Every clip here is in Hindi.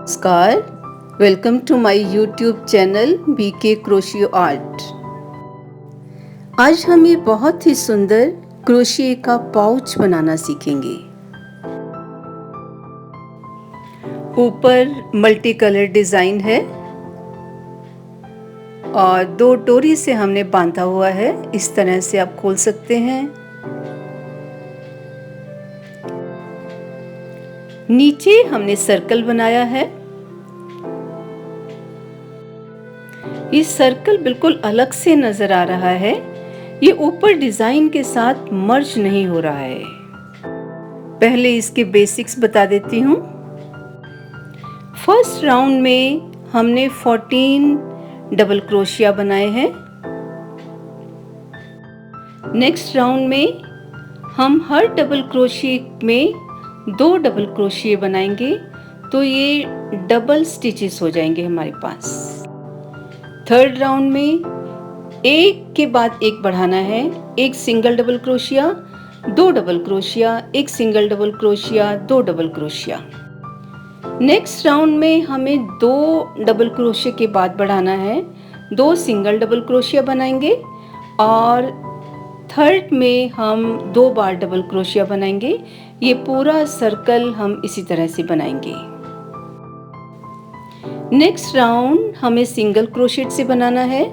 नमस्कार, welcome to my YouTube channel BK crochet art. आज हम ये बहुत ही सुंदर क्रोशिए का पाउच बनाना सीखेंगे। ऊपर मल्टी कलर डिजाइन है और दो डोरी से हमने बांधा हुआ है। इस तरह से आप खोल सकते हैं। नीचे हमने सर्कल बनाया है। ये सर्कल बिल्कुल अलग से नजर आ रहा है। ये ऊपर डिजाइन के साथ मर्ज नहीं हो रहा है। पहले इसके बेसिक्स बता देती हूँ। फर्स्ट राउंड में हमने 14 डबल क्रोशिया बनाए हैं। नेक्स्ट राउंड में हम हर डबल क्रोशिया में 2 डबल क्रोशिया बनाएंगे, तो ये डबल स्टिचेस हो जाएंगे हमारे पास। थर्ड राउंड में एक के बाद एक बढ़ाना है। एक single double crochet, 2 double crochet, एक single double crochet, 2 double crochet. Next round में हमें 2 डबल क्रोशिया के बाद बढ़ाना है। 2 सिंगल डबल क्रोशिया बनाएंगे और थर्ड में हम 2 बार डबल क्रोशिया बनाएंगे। ये पूरा सर्कल हम इसी तरह से बनाएंगे। नेक्स्ट राउंड हमें सिंगल क्रोशेट से बनाना है।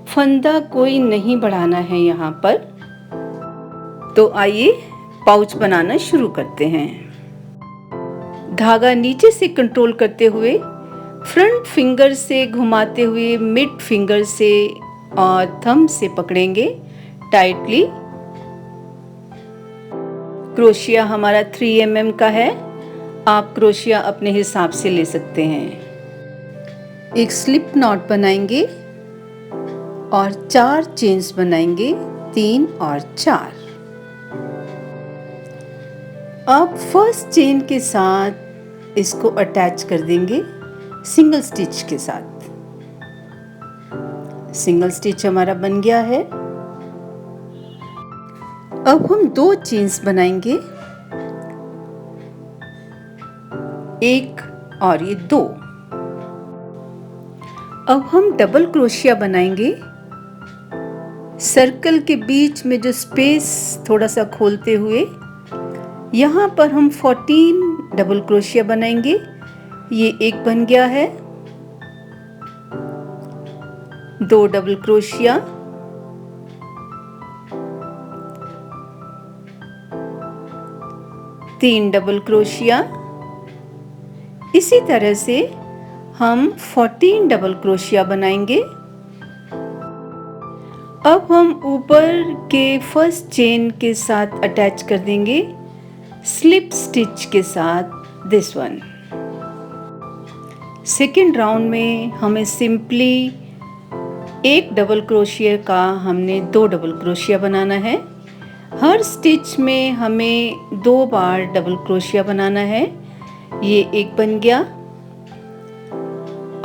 फंदा कोई नहीं बढ़ाना है यहाँ पर। तो आइए पाउच बनाना शुरू करते हैं। धागा नीचे से कंट्रोल करते हुए फ्रंट फिंगर से घुमाते हुए मिड फिंगर से और थंब से पकड़ेंगे टाइटली। क्रोशिया हमारा 3 mm का है। आप क्रोशिया अपने हिसाब से ले सकते हैं। एक स्लिप नॉट बनाएंगे और 4 चेन्स बनाएंगे, 3 और 4। अब फर्स्ट चेन के साथ इसको अटैच कर देंगे सिंगल स्टिच के साथ। सिंगल स्टिच हमारा बन गया है। अब हम 2 चेन्स बनाएंगे, एक और ये 2। अब हम डबल क्रोशिया बनाएंगे। सर्कल के बीच में जो स्पेस थोड़ा सा खोलते हुए यहाँ पर हम 14 डबल क्रोशिया बनाएंगे। ये एक बन गया है। 2 डबल क्रोशिया, तीन डबल क्रोशिया। इसी तरह से हम 14 डबल क्रोशिया बनाएंगे। अब हम ऊपर के फर्स्ट चेन के साथ अटैच कर देंगे स्लिप स्टिच के साथ दिस वन। सेकेंड राउंड में हमें सिंपली एक डबल क्रोशिया का हमने 2 डबल क्रोशिया बनाना है। हर स्टिच में हमें 2 बार डबल क्रोशिया बनाना है। ये एक बन गया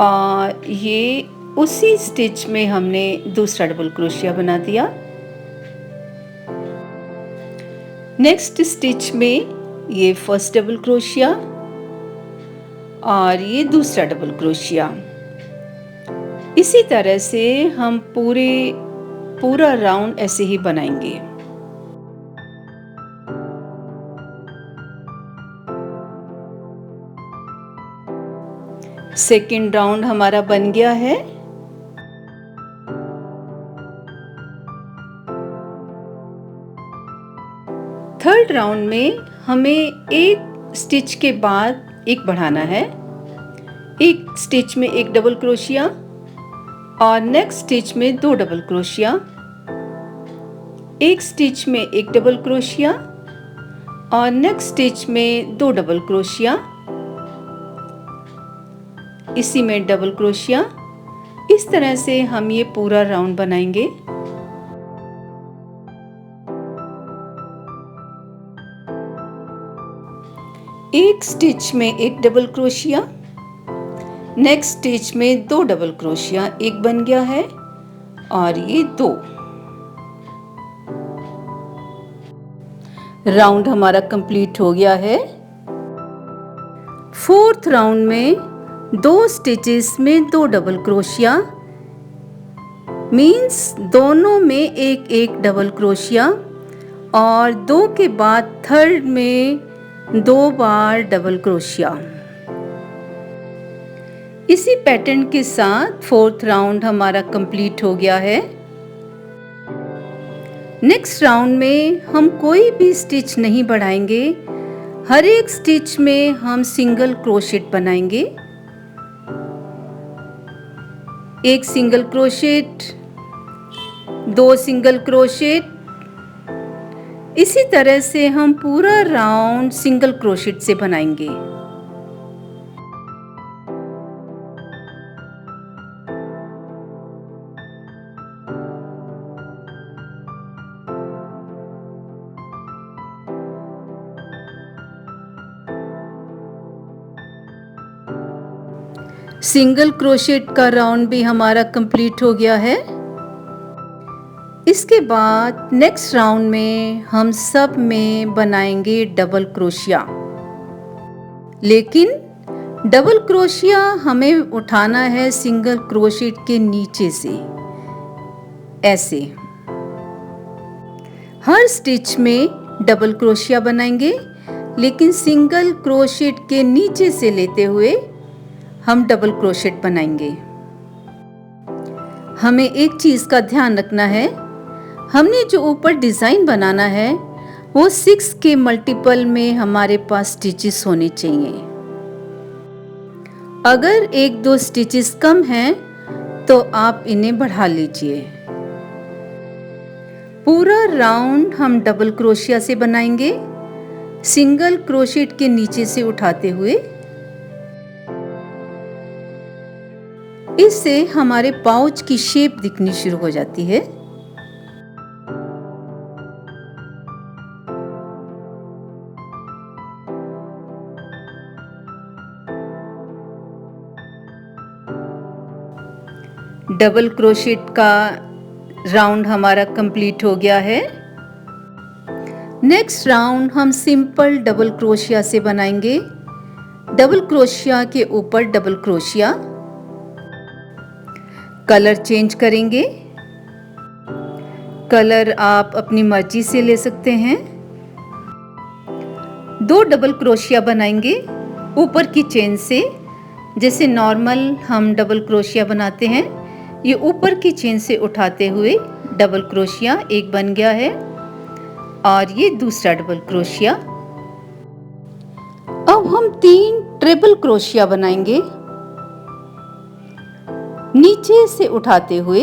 और ये उसी स्टिच में हमने दूसरा डबल क्रोशिया बना दिया। नेक्स्ट स्टिच में ये फर्स्ट डबल क्रोशिया और ये दूसरा डबल क्रोशिया। इसी तरह से हम पूरा राउंड ऐसे ही बनाएंगे। सेकेंड राउंड हमारा बन गया है। थर्ड राउंड में हमें एक स्टिच के बाद एक बढ़ाना है। एक स्टिच में एक डबल क्रोशिया और नेक्स्ट स्टिच में 2 डबल क्रोशिया। एक स्टिच में एक डबल क्रोशिया और नेक्स्ट स्टिच में 2 डबल क्रोशिया। इसी में डबल क्रोशिया। इस तरह से हम ये पूरा राउंड बनाएंगे। एक स्टिच में एक डबल क्रोशिया, नेक्स्ट स्टिच में 2 डबल क्रोशिया। एक बन गया है और ये 2। राउंड हमारा कंप्लीट हो गया है। फोर्थ राउंड में 2 स्टिचेस में 2 डबल क्रोशिया, मीन्स दोनों में एक एक डबल क्रोशिया, और 2 के बाद थर्ड में 2 बार डबल क्रोशिया। इसी पैटर्न के साथ फोर्थ राउंड हमारा कंप्लीट हो गया है। नेक्स्ट राउंड में हम कोई भी स्टिच नहीं बढ़ाएंगे, हर एक स्टिच में हम सिंगल क्रोशेट बनाएंगे। एक सिंगल क्रोशेट, 2 सिंगल क्रोशेट, इसी तरह से हम पूरा राउंड सिंगल क्रोशेट से बनाएंगे। सिंगल क्रोशेट का राउंड भी हमारा कंप्लीट हो गया है। इसके बाद नेक्स्ट राउंड में हम सब में बनाएंगे डबल क्रोशिया, लेकिन डबल क्रोशिया हमें उठाना है सिंगल क्रोशेट के नीचे से, ऐसे। हर स्टिच में डबल क्रोशिया बनाएंगे, लेकिन सिंगल क्रोशेट के नीचे से लेते हुए हम डबल क्रोशेट बनाएंगे। हमें एक चीज का ध्यान रखना है, हमने जो ऊपर डिजाइन बनाना है वो 6 के मल्टीपल में हमारे पास स्टिचेस होने चाहिए। अगर 1-2 स्टिचेस कम हैं तो आप इन्हें बढ़ा लीजिए। पूरा राउंड हम डबल क्रोशिया से बनाएंगे, सिंगल क्रोशेट के नीचे से उठाते हुए। इससे हमारे पाउच की शेप दिखनी शुरू हो जाती है। डबल क्रोशेट का राउंड हमारा कंप्लीट हो गया है। नेक्स्ट राउंड हम सिंपल डबल क्रोशिया से बनाएंगे। डबल क्रोशिया के ऊपर डबल क्रोशिया। कलर चेंज करेंगे। कलर आप अपनी मर्जी से ले सकते हैं। 2 डबल क्रोशिया बनाएंगे ऊपर की चेन से, जैसे नॉर्मल हम डबल क्रोशिया बनाते हैं। ये ऊपर की चेन से उठाते हुए डबल क्रोशिया एक बन गया है, और ये दूसरा डबल क्रोशिया। अब हम 3 ट्रिपल क्रोशिया बनाएंगे नीचे से उठाते हुए।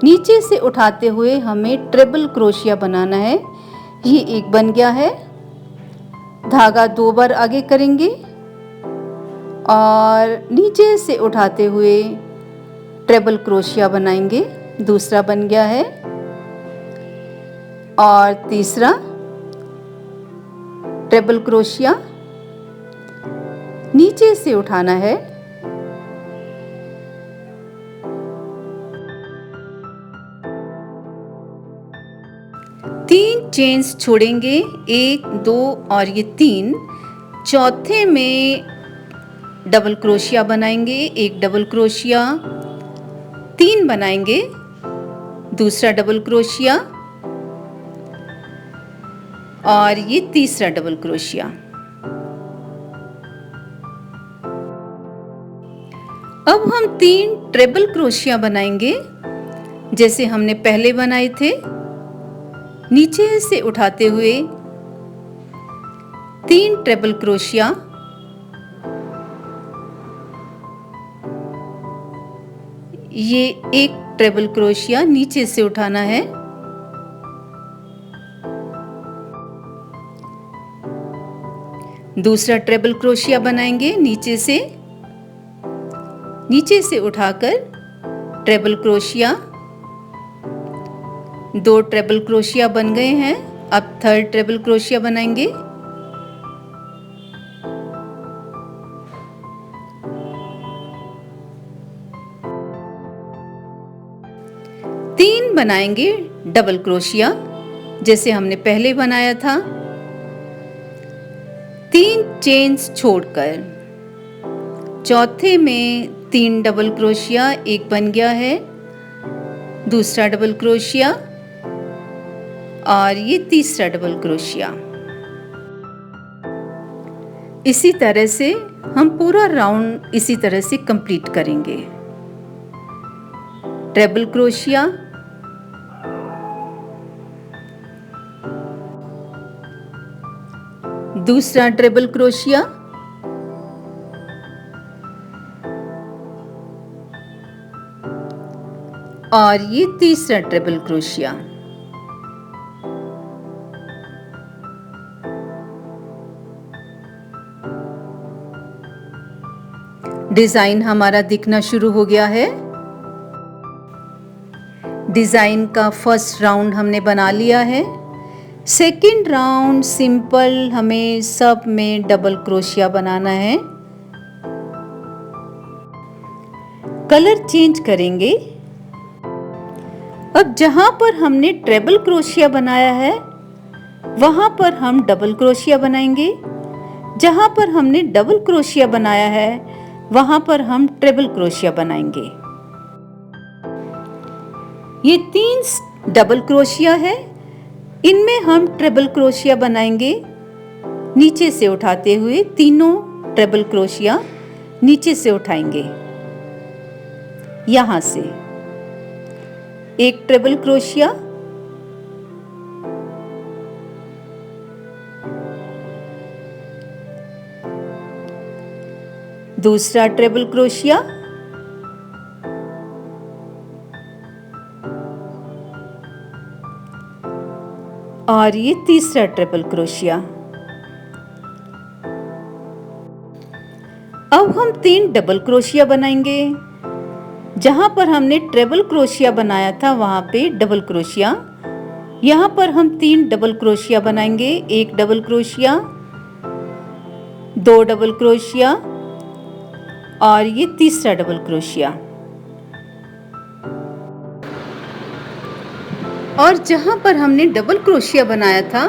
नीचे से उठाते हुए हमें ट्रिपल क्रोशिया बनाना है। ये एक बन गया है। धागा 2 बार आगे करेंगे और नीचे से उठाते हुए ट्रिपल क्रोशिया बनाएंगे। दूसरा बन गया है, और तीसरा ट्रिपल क्रोशिया नीचे से उठाना है। तीन चेन्स छोड़ेंगे, 1, 2 और ये 3। चौथे में डबल क्रोशिया बनाएंगे, एक डबल क्रोशिया, 3 बनाएंगे, दूसरा डबल क्रोशिया, और ये तीसरा डबल क्रोशिया। अब हम 3 ट्रिपल क्रोशिया बनाएंगे जैसे हमने पहले बनाए थे। नीचे से उठाते हुए 3 ट्रिपल क्रोशिया, ये एक ट्रिपल क्रोशिया नीचे से उठाना है। दूसरा ट्रिपल क्रोशिया बनाएंगे नीचे से उठाकर ट्रिपल क्रोशिया। 2 ट्रिपल क्रोशिया बन गए हैं। अब थर्ड ट्रिपल क्रोशिया बनाएंगे। तीन बनाएंगे डबल क्रोशिया, जैसे हमने पहले बनाया था। 3 चेन्स छोड़कर चौथे में 3 डबल क्रोशिया, एक बन गया है, दूसरा डबल क्रोशिया और ये तीसरा डबल क्रोशिया। इसी तरह से हम पूरा राउंड इसी तरह से कंप्लीट करेंगे। ट्रिपल क्रोशिया, दूसरा ट्रिपल क्रोशिया, और ये तीसरा ट्रिपल क्रोशिया। डिजाइन हमारा दिखना शुरू हो गया है। डिजाइन का फर्स्ट राउंड हमने बना लिया है। सेकंड राउंड सिंपल हमें सब में डबल क्रोशिया बनाना है। कलर चेंज करेंगे। अब जहां पर हमने ट्रिपल क्रोशिया बनाया है वहां पर हम डबल क्रोशिया बनाएंगे। जहां पर हमने डबल क्रोशिया बनाया है वहां पर हम ट्रिपल क्रोशिया बनाएंगे। ये 3 डबल क्रोशिया है, इनमें हम ट्रिपल क्रोशिया बनाएंगे। नीचे से उठाते हुए तीनों ट्रिपल क्रोशिया नीचे से उठाएंगे। यहां से एक ट्रिपल क्रोशिया, दूसरा ट्रिपल क्रोशिया, और ये तीसरा ट्रिपल क्रोशिया। अब हम 3 डबल क्रोशिया बनाएंगे। जहां पर हमने ट्रिपल क्रोशिया बनाया था वहां पे डबल क्रोशिया। यहां पर हम 3 डबल क्रोशिया बनाएंगे। एक डबल क्रोशिया, 2 डबल क्रोशिया और ये तीसरा डबल क्रोशिया। और जहां पर हमने डबल क्रोशिया बनाया था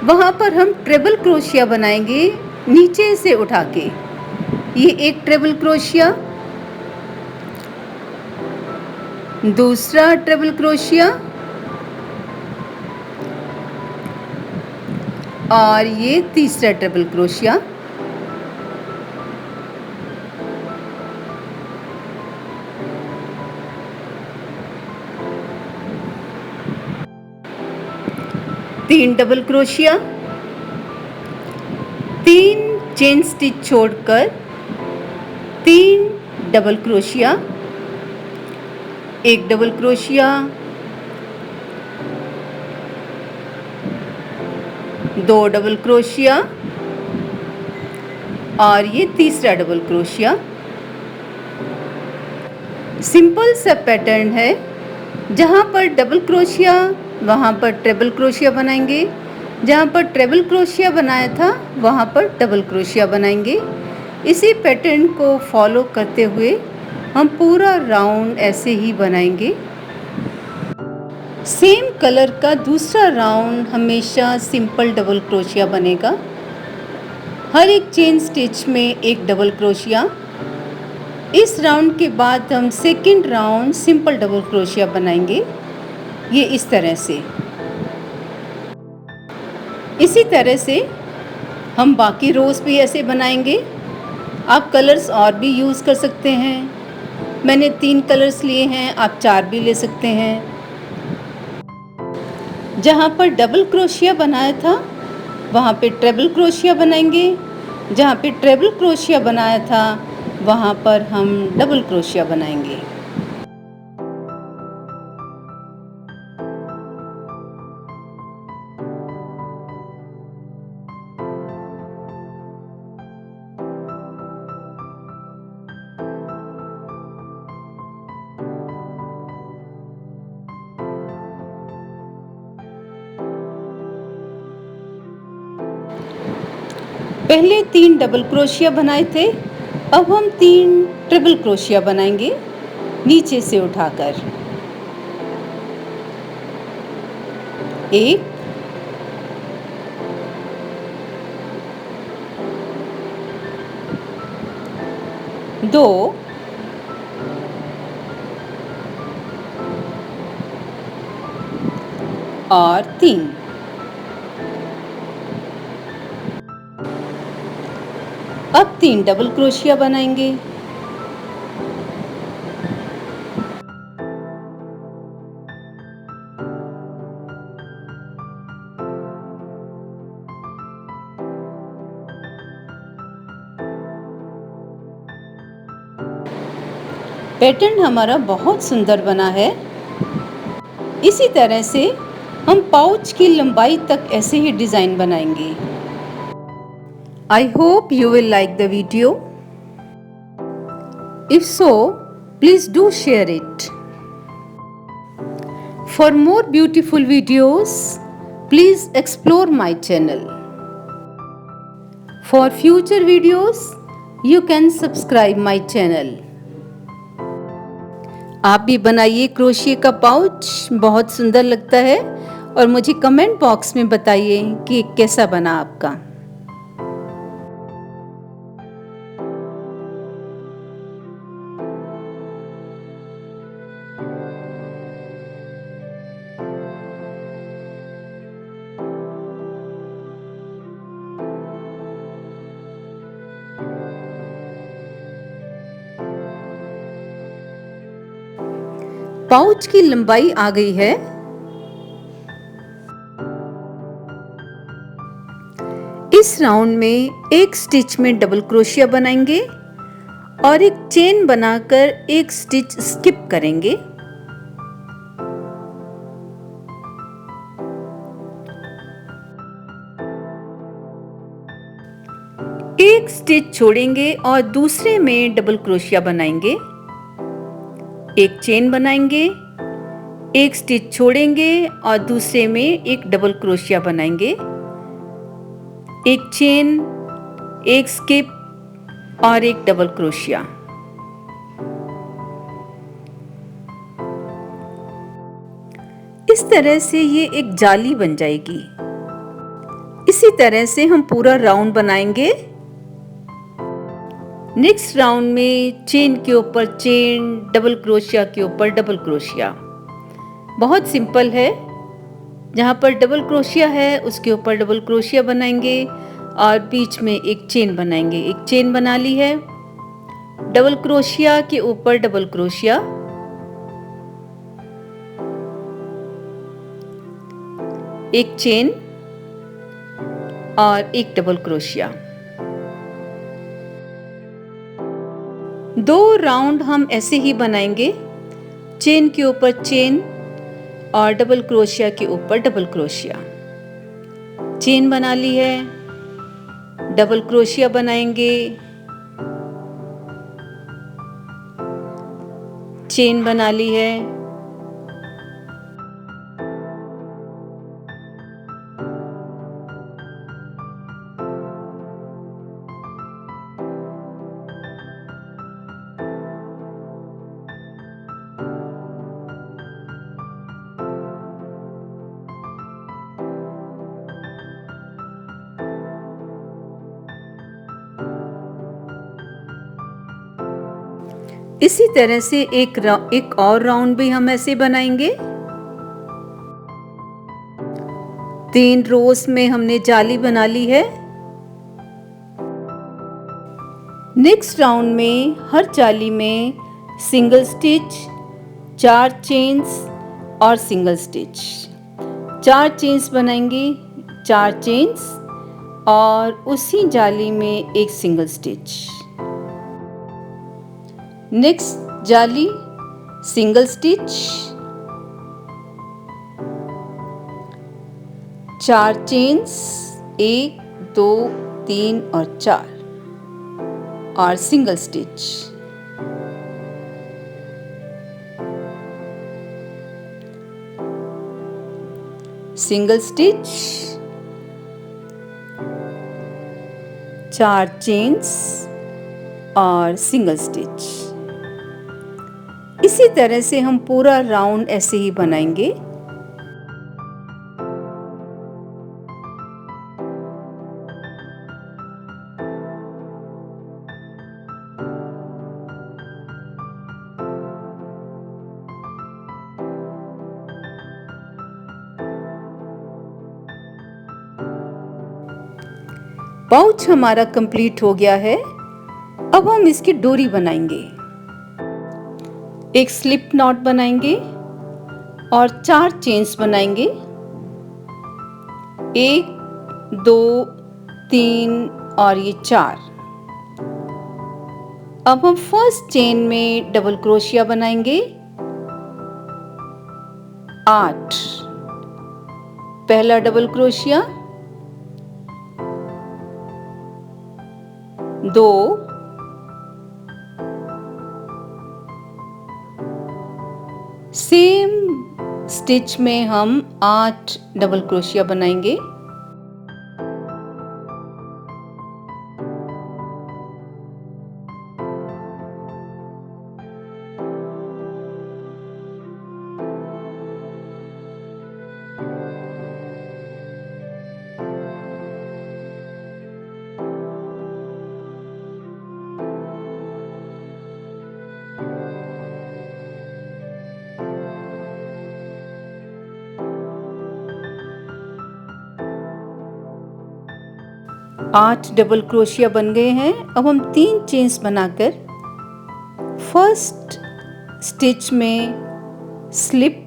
वहां पर हम ट्रिपल क्रोशिया बनाएंगे नीचे से उठा के। ये एक ट्रिपल क्रोशिया, दूसरा ट्रिपल क्रोशिया और ये तीसरा ट्रिपल क्रोशिया। तीन डबल क्रोशिया, 3 चेन स्टिच छोड़कर 3 डबल क्रोशिया, एक डबल क्रोशिया, 2 डबल क्रोशिया और ये तीसरा डबल क्रोशिया। सिंपल सा पैटर्न है। जहाँ पर डबल क्रोशिया वहाँ पर ट्रिपल क्रोशिया बनाएंगे। जहाँ पर ट्रिपल क्रोशिया बनाया था वहाँ पर डबल क्रोशिया बनाएंगे। इसी पैटर्न को फॉलो करते हुए हम पूरा राउंड ऐसे ही बनाएंगे। सेम कलर का दूसरा राउंड हमेशा सिंपल डबल क्रोशिया बनेगा। हर एक चेन स्टिच में एक डबल क्रोशिया। इस राउंड के बाद हम second round simple double crochet बनाएंगे। ये इस तरह से। इसी तरह से हम बाकी रोज भी ऐसे बनाएंगे। आप कलर्स और भी यूज़ कर सकते हैं। मैंने 3 कलर्स लिए हैं, आप 4 भी ले सकते हैं। जहाँ पर डबल क्रोशिया बनाया था वहाँ पे ट्रिपल क्रोशिया बनाएंगे। जहाँ पे ट्रिपल क्रोशिया बनाया था वहाँ पर हम डबल क्रोशिया बनाएंगे। पहले 3 डबल क्रोशिया बनाए थे, अब हम 3 ट्रिपल क्रोशिया बनाएंगे नीचे से उठाकर। एक, दो, और तीन। अब 3 डबल क्रोशिया बनाएंगे। पैटर्न हमारा बहुत सुंदर बना है। इसी तरह से हम पाउच की लंबाई तक ऐसे ही डिजाइन बनाएंगे। I hope you will like the video. If so, please do share it. For more beautiful videos, please explore my channel. For future videos, you can subscribe my channel. आप भी बनाइए क्रोशिया का पाउच, बहुत सुंदर लगता है। और मुझे कमेंट बॉक्स में बताइए कि कैसा बना आपका। पाउच की लंबाई आ गई है। इस राउंड में एक स्टिच में डबल क्रोशिया बनाएंगे और एक चेन बनाकर एक स्टिच स्किप करेंगे। एक स्टिच छोड़ेंगे और दूसरे में डबल क्रोशिया बनाएंगे। एक चेन बनाएंगे, एक स्टिच छोड़ेंगे और दूसरे में एक डबल क्रोशिया बनाएंगे। एक चेन, एक स्किप और एक डबल क्रोशिया। इस तरह से ये एक जाली बन जाएगी। इसी तरह से हम पूरा राउंड बनाएंगे। नेक्स्ट राउंड में चेन के ऊपर चेन, डबल क्रोशिया के ऊपर डबल क्रोशिया। बहुत सिंपल है। जहाँ पर डबल क्रोशिया है उसके ऊपर डबल क्रोशिया बनाएंगे और बीच में एक चेन बनाएंगे। एक चेन बना ली है, डबल क्रोशिया के ऊपर डबल क्रोशिया, एक चेन और एक डबल क्रोशिया। 2 राउंड हम ऐसे ही बनाएंगे। चेन के ऊपर चेन और डबल क्रोशिया के ऊपर डबल क्रोशिया। चेन बना ली है, डबल क्रोशिया बनाएंगे, चेन बना ली है, इसी तरह से एक और राउंड भी हम ऐसे बनाएंगे। 3 रोज में हमने जाली बना ली है। नेक्स्ट राउंड में हर जाली में सिंगल स्टिच, 4 चेन्स और सिंगल स्टिच। 4 चेन्स बनाएंगे, 4 चेन्स और उसी जाली में एक सिंगल स्टिच। नेक्स्ट जाली, सिंगल स्टिच, 4 चेन्स, 1, 2, 3 और 4 और single stitch. Single stitch, 4 chains और सिंगल स्टिच। इसी तरह से हम पूरा राउंड ऐसे ही बनाएंगे। पाउच हमारा कंप्लीट हो गया है। अब हम इसकी डोरी बनाएंगे। एक स्लिप नॉट बनाएंगे और 4 चेन्स बनाएंगे। 1 2 3 और ये 4। अब हम फर्स्ट चेन में डबल क्रोशिया बनाएंगे 8। पहला डबल क्रोशिया, 2, 'सेम स्टिच में हम 8 डबल क्रोशिया बनाएंगे। आठ डबल क्रोशिया बन गए हैं। अब हम 3 चेन्स बनाकर फर्स्ट स्टिच में स्लिप,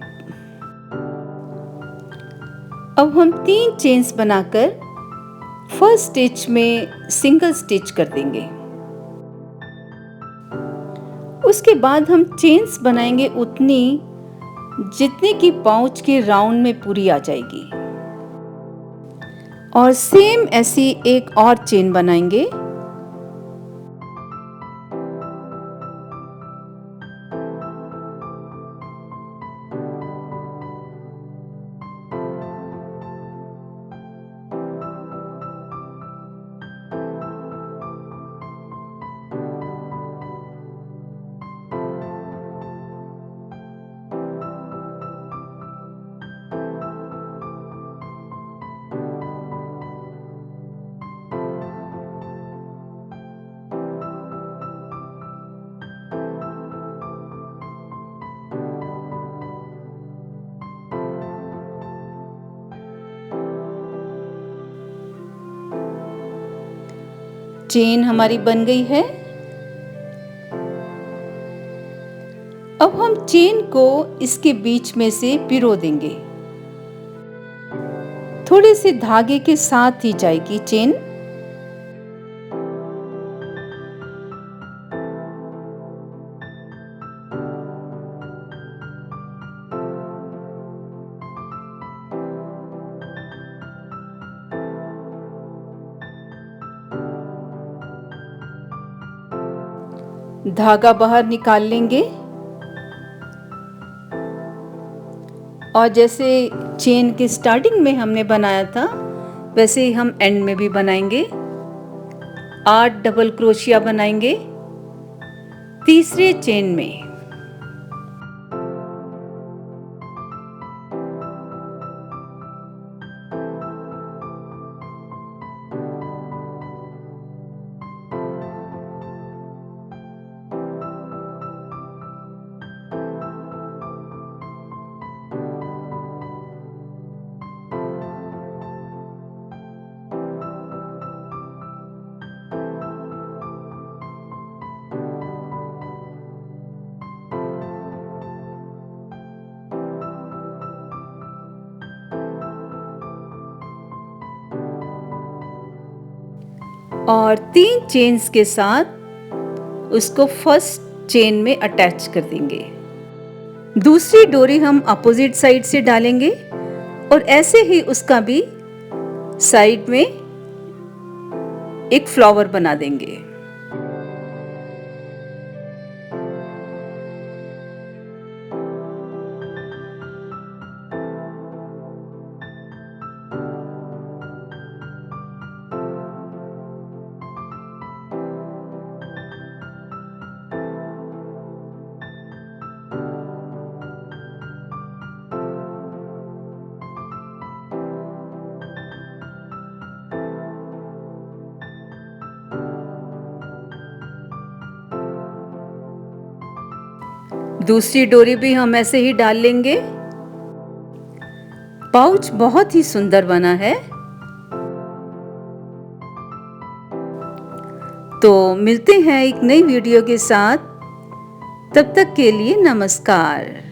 अब हम 3 चेन्स बनाकर फर्स्ट स्टिच में सिंगल स्टिच कर देंगे। उसके बाद हम चेन्स बनाएंगे उतनी जितने की पाउच के राउंड में पूरी आ जाएगी, और सेम ऐसी एक और चेन बनाएंगे। चेन हमारी बन गई है। अब हम चेन को इसके बीच में से पिरो देंगे। थोड़े से धागे के साथ ही जाएगी चेन। धागा बाहर निकाल लेंगे और जैसे चेन के स्टार्टिंग में हमने बनाया था वैसे ही हम एंड में भी बनाएंगे। 8 डबल क्रोशिया बनाएंगे तीसरे चेन में। और 3 चेन्स के साथ उसको फर्स्ट चेन में अटैच कर देंगे। दूसरी डोरी हम अपोजिट साइड से डालेंगे और ऐसे ही उसका भी साइड में एक फ्लावर बना देंगे। दूसरी डोरी भी हम ऐसे ही डाल लेंगे। पाउच बहुत ही सुंदर बना है। तो मिलते हैं एक नई वीडियो के साथ, तब तक के लिए नमस्कार।